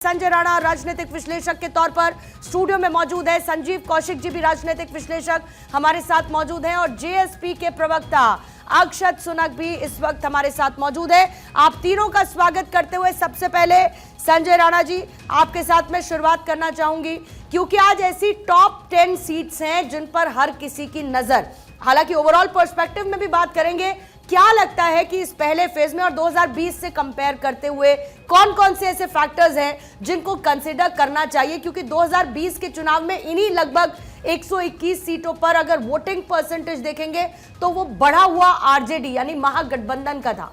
संजय राणा राजनीतिक विश्लेषक के तौर पर स्टूडियो में मौजूद है। संजीव कौशिक जी भी राजनीतिक विश्लेषक हमारे साथ मौजूद हैं और जेएसपी के प्रवक्ता अक्षत सुनक भी इस वक्त हमारे साथ मौजूद है। आप तीनों का स्वागत करते हुए सबसे पहले संजय राणा जी आपके साथ मैं शुरुआत करना चाहूंगी, क्योंकि आज ऐसी टॉप 10 सीट्स हैं जिन पर हर किसी की नजर, हालांकि ओवरऑल पर्सपेक्टिव में भी बात करेंगे। क्या लगता है कि इस पहले फेज में और 2020 से कंपेयर करते हुए कौन कौन से ऐसे फैक्टर्स हैं जिनको कंसीडर करना चाहिए, क्योंकि 2020 के चुनाव में इन्हीं लगभग 121 सीटों पर अगर वोटिंग परसेंटेज देखेंगे तो वो बढ़ा हुआ आरजेडी यानी महागठबंधन का था।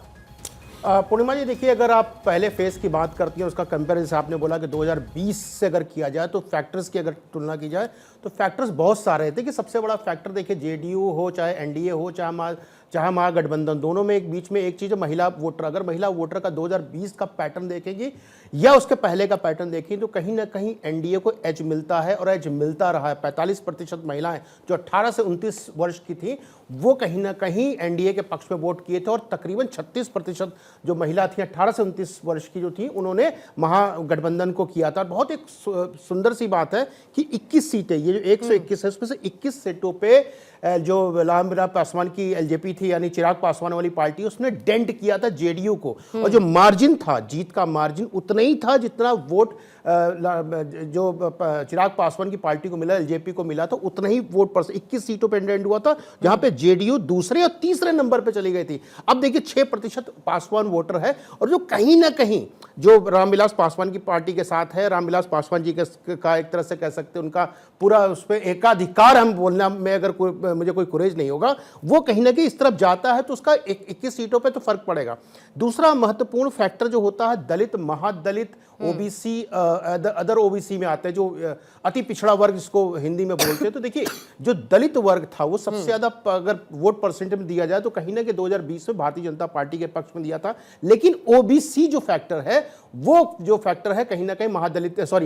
पूर्णिमा जी देखिए, अगर आप पहले फेज की बात करती हैं, उसका कंपैरिजन आपने बोला कि 2020 से अगर किया जाए तो फैक्टर्स की अगर तुलना की जाए तो फैक्टर्स बहुत सारे थे। कि सबसे बड़ा फैक्टर देखिए जेडीयू हो चाहे एनडीए हो चाहे महागठबंधन, दोनों में एक बीच में एक चीज़ है महिला वोटर। अगर महिला वोटर का 2020 का पैटर्न देखेंगे या उसके पहले का पैटर्न देखें तो कहीं ना कहीं एनडीए को एज मिलता है और एज मिलता रहा है। 45% महिलाएं जो 18 से 29 वर्ष की थी वो कहीं ना कहीं एनडीए के पक्ष में वोट किए थे और तकरीबन 36% जो महिला थी 18 से 29 वर्ष की जो थी उन्होंने महागठबंधन को किया था। बहुत एक सुंदर सी बात है कि 21 सीटें, ये जो 121 है उसमें से 21 सीटों पे जो रामविलास पासवान की एलजेपी थी यानी चिराग पासवान वाली पार्टी, उसने डेंट किया था जेडीयू को। और जो मार्जिन था, जीत का मार्जिन उतना ही था जितना वोट जो चिराग पासवान की पार्टी को मिला, एलजेपी को मिला था, उतना ही वोट पर 21 सीटों पर डेंट हुआ था, जहां पे जेडीयू दूसरे और तीसरे नंबर पे चली गई थी। अब देखिए 6% पासवान वोटर है और जो कहीं ना कहीं जो रामविलास पासवान की पार्टी के साथ है, रामविलास पासवान जी का एक तरह से कह सकते हैं उनका पूरा उस पर एकाधिकार हम बोलना में अगर मुझे कोई कुरेज नहीं होगा, वो कहीं ना कहीं इस तरफ जाता है तो उसका 21 सीटों पे तो फर्क पड़ेगा। दूसरा महत्वपूर्ण फैक्टर जो होता है दलित, महादलित, ओबीसी, अदर ओबीसी में आते हैं, जो अति पिछड़ा वर्ग जिसको हिंदी में बोलते हैं। तो देखिए जो दलित वर्ग था वो सबसे ज्यादा अगर वोट परसेंटेज में दिया जाए तो कहीं ना कहीं 2020 में भारतीय जनता पार्टी के पक्ष में दिया था। लेकिन ओबीसी जो फैक्टर है वो जो फैक्टर है कहीं ना कहीं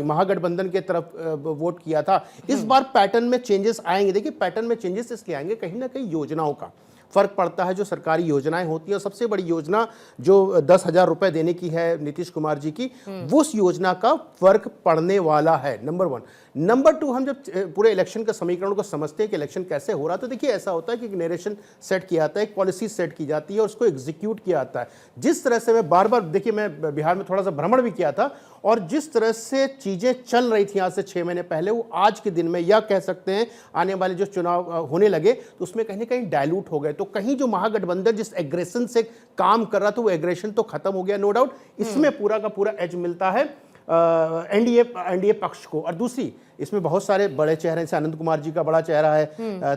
महागठबंधन के तरफ वोट किया था। इस बार पैटर्न में चेंजेस आएंगे। देखिए पैटर्न में चेंजेस इसलिए आएंगे, कहीं ना कहीं योजनाओं का फर्क पड़ता है। जो सरकारी योजनाएं होती है, सबसे बड़ी योजना जो 10,000 रुपए देने की है नीतीश कुमार जी की, वो उस योजना का फर्क पड़ने वाला है, नंबर 1। नंबर 2, हम जब पूरे इलेक्शन के समीकरण को समझते हैं कि इलेक्शन कैसे हो रहा, तो देखिए ऐसा होता है कि एक नरेशन सेट किया जाता है, एक पॉलिसी सेट की जाती है और उसको एग्जीक्यूट किया जाता है। जिस तरह से मैं बार बार, देखिए मैं बिहार में थोड़ा सा भ्रमण भी किया था और जिस तरह से चीजें चल रही थी आज से 6 महीने पहले, वो आज के दिन में या कह सकते हैं आने वाले जो चुनाव होने लगे तो उसमें कहीं ना कहीं डायलूट हो गए। तो कहीं जो महागठबंधन जिस एग्रेशन से काम कर रहा था वो एग्रेशन तो खत्म हो गया, नो डाउट। इसमें पूरा का पूरा एज मिलता है एनडीए पक्ष को। और दूसरी, इसमें बहुत सारे बड़े चेहरे, जैसे आनंद कुमार जी का बड़ा चेहरा है,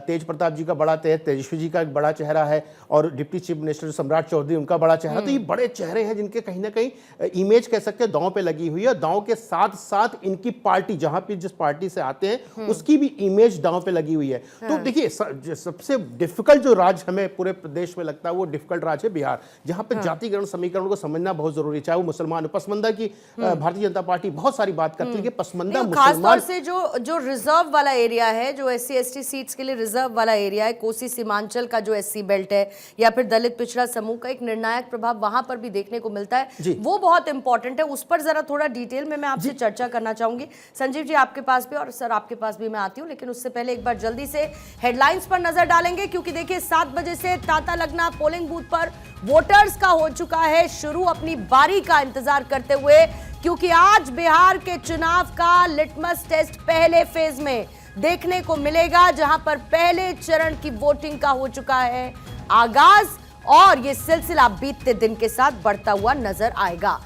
तेज प्रताप जी का बड़ा, तेजस्वी जी का एक बड़ा चेहरा है, और डिप्टी चीफ मिनिस्टर सम्राट चौधरी उनका बड़ा चेहरा। तो ये बड़े चेहरे हैं जिनके कहीं ना कहीं इमेज कह सकते हैं दांव पे लगी हुई है। दांव के साथ साथ इनकी पार्टी, जहां पे जिस पार्टी से आते हैं उसकी भी इमेज दांव पे लगी हुई है। तो देखिए सबसे डिफिकल्ट जो राज्य हमें पूरे प्रदेश में लगता है वो डिफिकल्ट राज्य है बिहार, जहां पे जातिगण समीकरण को समझना बहुत जरूरी है। चाहे वो मुसलमान, पसमंदा की भारतीय जनता पार्टी बहुत सारी बात करती है कि पसमंदा मुसलमान से जो रिजर्व वाला एरिया है, जो एससी एसटी सीट्स के लिए रिजर्व वाला एरिया है, कोसी सीमांचल का जो एससी बेल्ट है या फिर दलित पिछड़ा समूह का एक निर्णायक प्रभाव वहां पर भी देखने को मिलता है, वो बहुत इंपॉर्टेंट है। उस पर जरा थोड़ा डिटेल में मैं आपसे चर्चा करना चाहूंगी। संजीव जी आपके पास भी और सर आपके पास भी मैं आती हूँ, लेकिन उससे पहले एक बार जल्दी से हेडलाइंस पर नजर डालेंगे, क्योंकि देखिए 7 बजे से तांता लगना पोलिंग बूथ पर वोटर्स का हो चुका है शुरू, अपनी बारी का इंतजार करते हुए, क्योंकि आज बिहार के चुनाव का लिटमस टेस्ट पहले फेज में देखने को मिलेगा, जहां पर पहले चरण की वोटिंग का हो चुका है आगाज और ये सिलसिला बीतते दिन के साथ बढ़ता हुआ नजर आएगा।